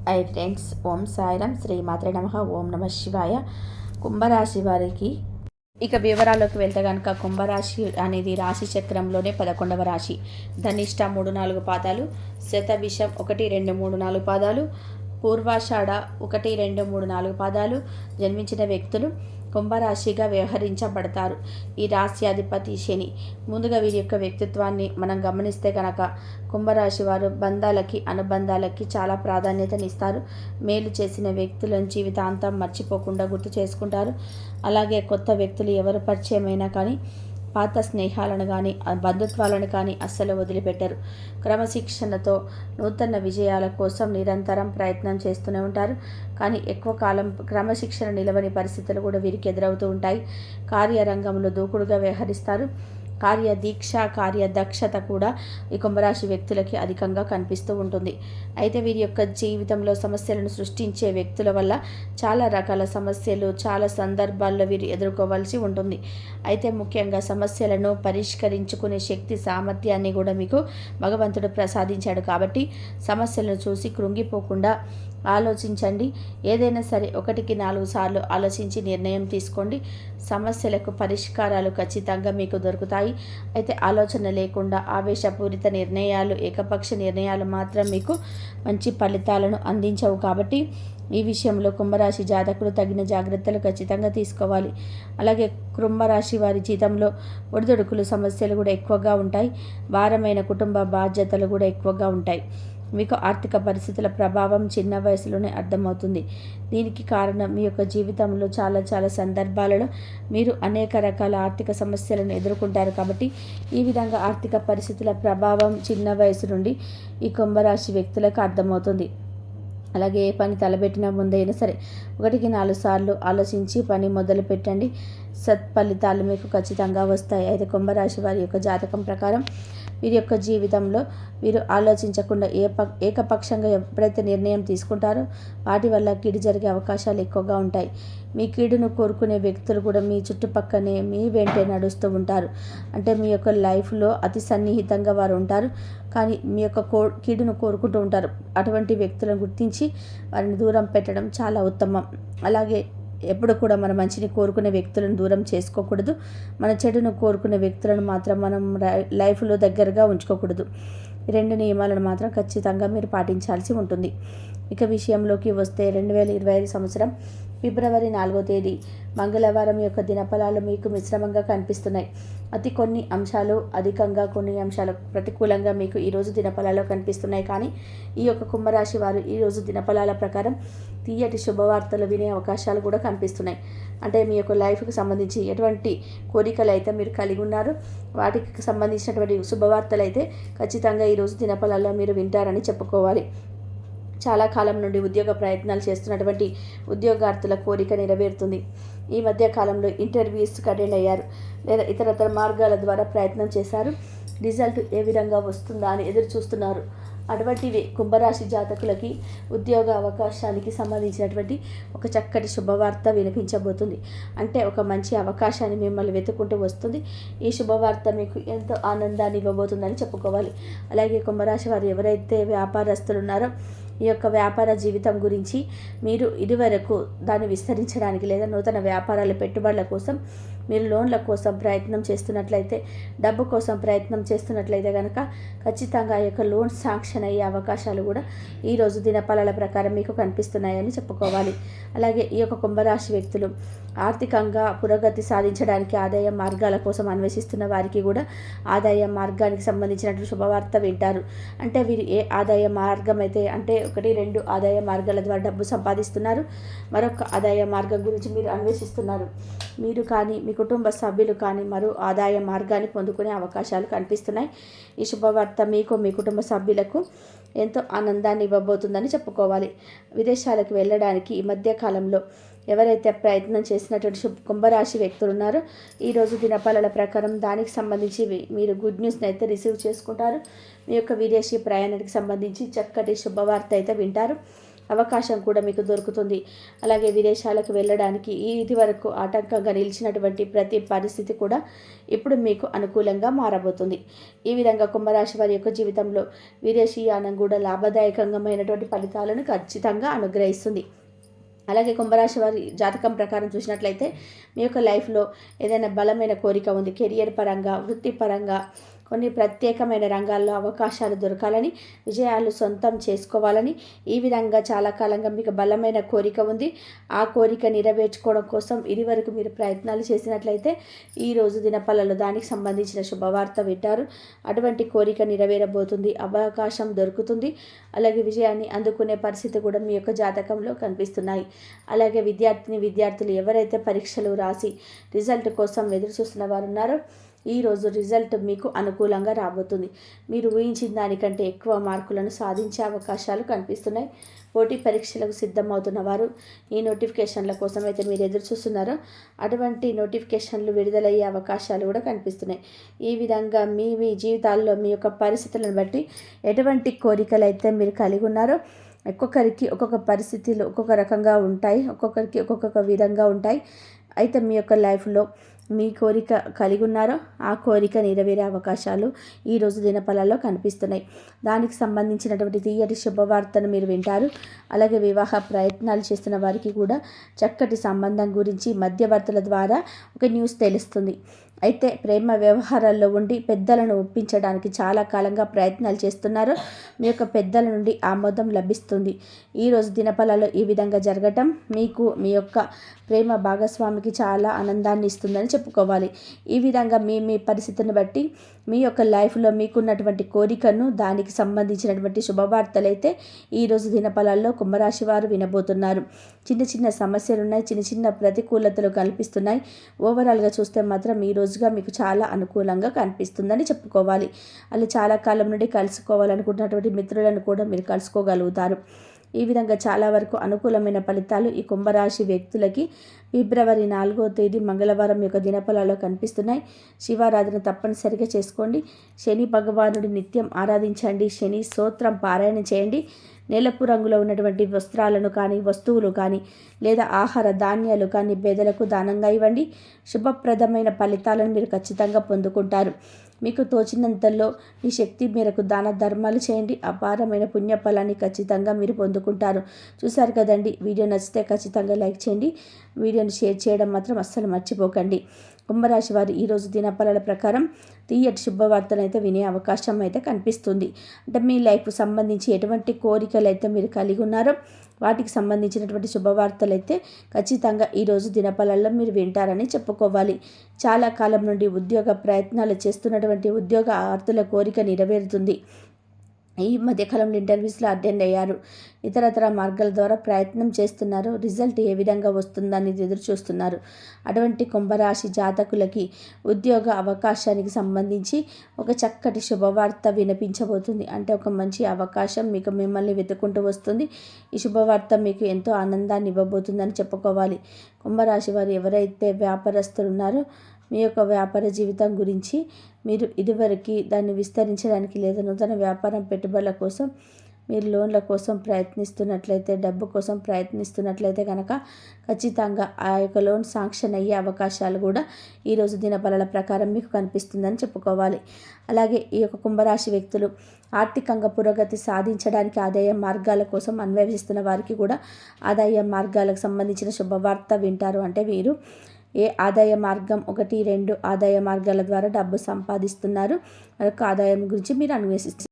Hi friends, ఓం సాయిరామ్, శ్రీమాత్రే నమః. ఓం నమ శివాయ. కుంభరాశి వారికి ఇక వివరాల్లోకి వెళ్తే కనుక కుంభరాశి అనేది రాశి చక్రంలోనే 11వ రాశి. ధనిష్ట 3-4 పాదాలు, శతభిషం 1-2-3-4 పాదాలు, పూర్వాషాఢ 1-2-3-4 పాదాలు జన్మించిన వ్యక్తులు కుంభరాశిగా వ్యవహరించబడతారు. ఈ రాశి అధిపతి శని. ముందుగా వీరి యొక్క వ్యక్తిత్వాన్ని మనం గమనిస్తే కనుక కుంభరాశి వారు బంధాలకి, అనుబంధాలకి చాలా ప్రాధాన్యతనిస్తారు. మేలు చేసిన వ్యక్తులను జీవితాంతం మర్చిపోకుండా గుర్తు చేసుకుంటారు. అలాగే కొత్త వ్యక్తులు ఎవరు పరిచయమైనా కానీ పాత స్నేహాలను కానీ బంధుత్వాలను కానీ అస్సలు వదిలిపెట్టరు. క్రమశిక్షణతో నూతన విజయాల కోసం నిరంతరం ప్రయత్నం చేస్తూనే ఉంటారు. కానీ ఎక్కువ కాలం క్రమశిక్షణ నిలవని పరిస్థితులు కూడా వీరికి ఎదురవుతూ ఉంటాయి. కార్యరంగంలో దూకుడుగా వ్యవహరిస్తారు. కార్యదీక్ష, కార్యదక్షత కూడా ఈ కుంభరాశి వ్యక్తులకి అధికంగా కనిపిస్తూ ఉంటుంది. అయితే వీరి యొక్క జీవితంలో సమస్యలను సృష్టించే వ్యక్తుల వల్ల చాలా రకాల సమస్యలు చాలా సందర్భాల్లో వీరు ఎదుర్కోవాల్సి ఉంటుంది. అయితే ముఖ్యంగా సమస్యలను పరిష్కరించుకునే శక్తి, సామర్థ్యాన్ని కూడా మీకు భగవంతుడు ప్రసాదించాడు. కాబట్టి సమస్యలను చూసి కృంగిపోకుండా ఆలోచించండి. ఏదైనా సరే 1-4 సార్లు ఆలోచించి నిర్ణయం తీసుకోండి. సమస్యలకు పరిష్కారాలు ఖచ్చితంగా మీకు దొరుకుతాయి. అయితే ఆలోచన లేకుండా ఆవేశపూరిత నిర్ణయాలు, ఏకపక్ష నిర్ణయాలు మాత్రం మీకు మంచి ఫలితాలను అందించవు. కాబట్టి ఈ విషయంలో కుంభరాశి జాతకులు తగిన జాగ్రత్తలు ఖచ్చితంగా తీసుకోవాలి. అలాగే కుంభరాశి వారి జీవితంలో ఒడిదుడుకులు, సమస్యలు కూడా ఎక్కువగా ఉంటాయి. భారమైన కుటుంబ బాధ్యతలు కూడా ఎక్కువగా ఉంటాయి. మీకు ఆర్థిక పరిస్థితుల ప్రభావం చిన్న వయసులోనే అర్థమవుతుంది. దీనికి కారణం మీ యొక్క జీవితంలో చాలా సందర్భాలలో మీరు అనేక రకాల ఆర్థిక సమస్యలను ఎదుర్కొంటారు. కాబట్టి ఈ విధంగా ఆర్థిక పరిస్థితుల ప్రభావం చిన్న వయసు నుండి ఈ కుంభరాశి వ్యక్తులకు అర్థమవుతుంది. అలాగే ఏ పని తలపెట్టిన ముందైనా సరే 1-4 సార్లు ఆలోచించి పని మొదలు పెట్టండి. సత్ఫలితాలు మీకు ఖచ్చితంగా వస్తాయి. అయితే కుంభరాశి వారి యొక్క జాతకం ప్రకారం వీరి యొక్క జీవితంలో వీరు ఆలోచించకుండా ఏకపక్షంగా ఎప్పుడైతే నిర్ణయం తీసుకుంటారో వాటి వల్ల కీడు జరిగే అవకాశాలు ఎక్కువగా ఉంటాయి. మీ కీడును కోరుకునే వ్యక్తులు కూడా మీ చుట్టుపక్కనే మీ వెంటే నడుస్తూ ఉంటారు. అంటే మీ యొక్క లైఫ్లో అతి సన్నిహితంగా వారు ఉంటారు. కానీ మీ యొక్క కీడును కోరుకుంటూ ఉంటారు. అటువంటి వ్యక్తులను గుర్తించి వారిని దూరం పెట్టడం చాలా ఉత్తమం. అలాగే ఎప్పుడు కూడా మన మంచిని కోరుకునే వ్యక్తులను దూరం చేసుకోకూడదు. మన చెడును కోరుకునే వ్యక్తులను మాత్రం మనం లైఫ్లో దగ్గరగా ఉంచుకోకూడదు. ఈ 2 నియమాలను మాత్రం ఖచ్చితంగా మీరు పాటించాల్సి ఉంటుంది. ఇక విషయంలోకి వస్తే 2025 సంవత్సరం ఫిబ్రవరి 4వ తేదీ మంగళవారం యొక్క దినఫలాలు మీకు మిశ్రమంగా కనిపిస్తున్నాయి. కొన్ని అంశాలు అధికంగా, కొన్ని అంశాలు ప్రతికూలంగా మీకు ఈరోజు దినఫలాలు కనిపిస్తున్నాయి. కానీ ఈ యొక్క కుంభరాశి వారు ఈరోజు దినఫలాల ప్రకారం తీయటి శుభవార్తలు వినే అవకాశాలు కూడా కనిపిస్తున్నాయి. అంటే మీ యొక్క లైఫ్కి సంబంధించి ఎటువంటి కోరికలు అయితే మీరు కలిగి ఉన్నారో వాటికి సంబంధించినటువంటి శుభవార్తలు అయితే ఖచ్చితంగా ఈరోజు దినఫలాల్లో మీరు వింటారని చెప్పుకోవాలి. చాలా కాలం నుండి ఉద్యోగ ప్రయత్నాలు చేస్తున్నటువంటి ఉద్యోగార్థుల కోరిక నెరవేరుతుంది. ఈ మధ్య కాలంలో ఇంటర్వ్యూస్కి అటెండ్ అయ్యారు, లేదా ఇతరతర మార్గాల ద్వారా ప్రయత్నం చేశారు. రిజల్ట్ ఏ విధంగా వస్తుందా అని ఎదురు చూస్తున్నారు. అటువంటివి కుంభరాశి జాతకులకి ఉద్యోగ అవకాశానికి సంబంధించినటువంటి ఒక చక్కటి శుభవార్త వినిపించబోతుంది. అంటే ఒక మంచి అవకాశాన్ని మిమ్మల్ని వెతుక్కుంటూ వస్తుంది. ఈ శుభవార్త మీకు ఎంతో ఆనందాన్ని ఇవ్వబోతుందని చెప్పుకోవాలి. అలాగే కుంభరాశి వారు ఎవరైతే వ్యాపారస్తులు ఉన్నారో ఈ యొక్క వ్యాపార జీవితం గురించి మీరు ఇదివరకు దాన్ని విస్తరించడానికి లేదా నూతన వ్యాపారాల పెట్టుబడుల కోసం మీరు లోన్ల కోసం ప్రయత్నం చేస్తున్నట్లయితే, డబ్బు కోసం ప్రయత్నం చేస్తున్నట్లయితే కనుక ఖచ్చితంగా ఆ యొక్క లోన్ శాంక్షన్ అయ్యే అవకాశాలు కూడా ఈరోజు దినఫలాల ప్రకారం మీకు కనిపిస్తున్నాయని చెప్పుకోవాలి. అలాగే ఈ యొక్క కుంభరాశి వ్యక్తులు ఆర్థికంగా పురోగతి సాధించడానికి ఆదాయ మార్గాల కోసం అన్వేషిస్తున్న వారికి కూడా ఆదాయ మార్గానికి సంబంధించినటువంటి శుభవార్త వింటారు. అంటే వీరు ఏ ఆదాయ మార్గం అయితే, అంటే 1-2 ఆదాయ మార్గాల ద్వారా డబ్బు సంపాదిస్తున్నారు, మరొక ఆదాయ మార్గం గురించి మీరు అన్వేషిస్తున్నారు. మీరు కానీ మీ కుటుంబ సభ్యులు కానీ మరో ఆదాయ మార్గాన్ని పొందుకునే అవకాశాలు కనిపిస్తున్నాయి. ఈ శుభవార్త మీకు, మీ కుటుంబ సభ్యులకు ఎంతో ఆనందాన్ని ఇవ్వబోతుందని చెప్పుకోవాలి. విదేశాలకు వెళ్ళడానికి ఈ మధ్య కాలంలో ఎవరైతే ప్రయత్నం చేసినటువంటి కుంభరాశి వ్యక్తులు ఉన్నారో ఈరోజు దినఫలాల ప్రకారం దానికి సంబంధించి మీరు గుడ్ న్యూస్ని అయితే రిసీవ్ చేసుకుంటారు. మీ యొక్క విదేశీ ప్రయాణానికి సంబంధించి చక్కటి శుభవార్త అయితే వింటారు. అవకాశం కూడా మీకు దొరుకుతుంది. అలాగే విదేశాలకు వెళ్ళడానికి ఇది వరకు ఆటంకంగా నిలిచినటువంటి ప్రతి పరిస్థితి కూడా ఇప్పుడు మీకు అనుకూలంగా మారబోతుంది. ఈ విధంగా కుంభరాశి వారి యొక్క జీవితంలో విదేశీయానం కూడా లాభదాయకమైనటువంటి ఫలితాలను ఖచ్చితంగా అనుగ్రహిస్తుంది. అలాగే కుంభరాశి వారి జాతకం ప్రకారం చూసినట్లయితే మీ యొక్క లైఫ్లో ఏదైనా బలమైన కోరిక ఉంది, కెరియర్ పరంగా, వృత్తిపరంగా, కొన్ని ప్రత్యేకమైన రంగాల్లో అవకాశాలు దొరకాలని, విజయాలు సొంతం చేసుకోవాలని, ఈ విధంగా చాలా కాలంగా మీకు బలమైన కోరిక ఉంది. ఆ కోరిక నెరవేర్చుకోవడం కోసం ఇదివరకు మీరు ప్రయత్నాలు చేసినట్లయితే ఈరోజు దినఫలాల్లో దానికి సంబంధించిన శుభవార్త వింటారు. అటువంటి కోరిక నెరవేరబోతుంది, అవకాశం దొరుకుతుంది. అలాగే విజయాన్ని అందుకునే పరిస్థితి కూడా మీ యొక్క జాతకంలో కనిపిస్తున్నాయి. అలాగే విద్యార్థులు ఎవరైతే పరీక్షలు రాసి రిజల్ట్ కోసం ఎదురు చూస్తున్న వారు ఉన్నారో ఈరోజు రిజల్ట్ మీకు అనుకూలంగా రాబోతుంది. మీరు ఊహించిన దానికంటే ఎక్కువ మార్కులను సాధించే అవకాశాలు కనిపిస్తున్నాయి. పోటీ పరీక్షలకు సిద్ధమవుతున్న వారు ఈ నోటిఫికేషన్ల కోసం అయితే మీరు ఎదురు చూస్తున్నారో అటువంటి నోటిఫికేషన్లు విడుదలయ్యే అవకాశాలు కూడా కనిపిస్తున్నాయి. ఈ విధంగా మీ జీవితాల్లో మీ యొక్క పరిస్థితులను బట్టి ఎటువంటి కోరికలు అయితే మీరు కలిగి ఉన్నారో ఒక్కొక్కరికి ఒక్కొక్క పరిస్థితులు ఒక్కొక్క రకంగా ఉంటాయి, ఒక్కొక్కరికి ఒక్కొక్క విధంగా ఉంటాయి. అయితే మీ యొక్క లైఫ్లో మీ కోరిక కలిగి ఉన్నారో ఆ కోరిక నెరవేరే అవకాశాలు ఈరోజు దినఫలాల్లో కనిపిస్తున్నాయి. దానికి సంబంధించినటువంటి తీయటి శుభవార్తను మీరు వింటారు. అలాగే వివాహ ప్రయత్నాలు చేస్తున్న వారికి కూడా చక్కటి సంబంధం గురించి మధ్యవర్తుల ద్వారా ఒక న్యూస్ తెలుస్తుంది. అయితే ప్రేమ వ్యవహారాల్లో ఉండి పెద్దలను ఒప్పించడానికి చాలా కాలంగా ప్రయత్నాలు చేస్తున్నారు. మీ యొక్క పెద్దల నుండి ఆమోదం లభిస్తుంది. ఈరోజు దినఫలాల్లో ఈ విధంగా జరగటం మీకు మీ యొక్క ప్రేమ భాగస్వామికి చాలా ఆనందాన్ని ఇస్తుందని చెప్పుకోవాలి. ఈ విధంగా మీ పరిస్థితిని బట్టి మీ యొక్క లైఫ్లో మీకున్నటువంటి కోరికను దానికి సంబంధించినటువంటి శుభవార్తలు అయితే ఈరోజు దినఫలాల్లో కుంభరాశి వారు వినబోతున్నారు. చిన్న చిన్న సమస్యలు ఉన్నాయి, చిన్న చిన్న ప్రతికూలతలు కనిపిస్తున్నాయి. ఓవరాల్గా చూస్తే మాత్రం ఈ రోజుగా మీకు చాలా అనుకూలంగా కనిపిస్తుందని చెప్పుకోవాలి. అలా చాలా కాలం నుండి కలుసుకోవాలనుకుంటున్నటువంటి మిత్రులను కూడా మీరు కలుసుకోగలుగుతారు. ఈ విధంగా చాలా వరకు అనుకూలమైన ఫలితాలు ఈ కుంభరాశి వ్యక్తులకి ఫిబ్రవరి 4వ తేదీ మంగళవారం యొక్క దినఫలాల్లో కనిపిస్తున్నాయి. శివారాధన తప్పనిసరిగా చేసుకోండి. శని భగవానుడి నిత్యం ఆరాధించండి. శని స్తోత్రం పారాయణ చేయండి. నీలపు రంగులో ఉన్నటువంటి వస్త్రాలను కానీ, వస్తువులు కానీ, లేదా ఆహార ధాన్యాలు కానీ పేదలకు దానంగా ఇవ్వండి. శుభప్రదమైన ఫలితాలను మీరు ఖచ్చితంగా పొందుకుంటారు. మీకు తోచినంతలో మీ శక్తి మేరకు దాన ధర్మాలు చేయండి. అపారమైన పుణ్యఫలాన్ని ఖచ్చితంగా మీరు పొందుకుంటారు. చూశారు కదండి, వీడియో నచ్చితే ఖచ్చితంగా లైక్ చేయండి. వీడియోని షేర్ చేయడం మాత్రం అస్సలు మర్చిపోకండి. కుంభరాశి వారు ఈరోజు దినఫలాల ప్రకారం తీయటి శుభవార్తలు అయితే వినే అవకాశం అయితే కనిపిస్తుంది. అంటే మీ లైఫ్కు సంబంధించి ఎటువంటి కోరికలు అయితే మీరు కలిగి ఉన్నారో వాటికి సంబంధించినటువంటి శుభవార్తలు అయితే ఖచ్చితంగా ఈరోజు దినఫలాల్లో మీరు వింటారని చెప్పుకోవాలి. చాలా కాలం నుండి ఉద్యోగ ప్రయత్నాలు చేస్తున్నటువంటి ఉద్యోగ ఆర్తుల కోరిక నెరవేరుతుంది. ఈ మధ్యకాలంలో ఇంటర్వ్యూస్లో అటెండ్ అయ్యారు. ఇతరతర మార్గాల ద్వారా ప్రయత్నం చేస్తున్నారు. రిజల్ట్ ఏ విధంగా వస్తుందని ఎదురు చూస్తున్నారు. అటువంటి కుంభరాశి జాతకులకి ఉద్యోగ అవకాశానికి సంబంధించి ఒక చక్కటి శుభవార్త వినిపించబోతుంది. అంటే ఒక మంచి అవకాశం మీకు మిమ్మల్ని వెతుక్కుంటూ వస్తుంది. ఈ శుభవార్త మీకు ఎంతో ఆనందాన్ని ఇవ్వబోతుందని చెప్పుకోవాలి. కుంభరాశి వారు ఎవరైతే వ్యాపారస్తులు ఉన్నారో మీ యొక్క వ్యాపార జీవితం గురించి మీరు ఇదివరకు దాన్ని విస్తరించడానికి లేదా నూతన వ్యాపారం పెట్టుబడుల కోసం మీరు లోన్ల కోసం ప్రయత్నిస్తున్నట్లయితే, డబ్బు కోసం ప్రయత్నిస్తున్నట్లయితే కనుక ఖచ్చితంగా ఆ యొక్క లోన్ శాంక్షన్ అయ్యే అవకాశాలు కూడా ఈరోజు దినఫలాల ప్రకారం మీకు కనిపిస్తుందని చెప్పుకోవాలి. అలాగే ఈ యొక్క కుంభరాశి వ్యక్తులు ఆర్థికంగా పురోగతి సాధించడానికి ఆదాయ మార్గాల కోసం అన్వేషిస్తున్న వారికి కూడా ఆదాయ మార్గాలకు సంబంధించిన శుభవార్త వింటారు. అంటే వీరు ఏ ఆదాయ మార్గం 1, 2 ఆదాయ మార్గాల ద్వారా డబ్బు సంపాదిస్తున్నారు, మరొక ఆదాయం గురించి మీరు అన్వేషిస్తున్నారు.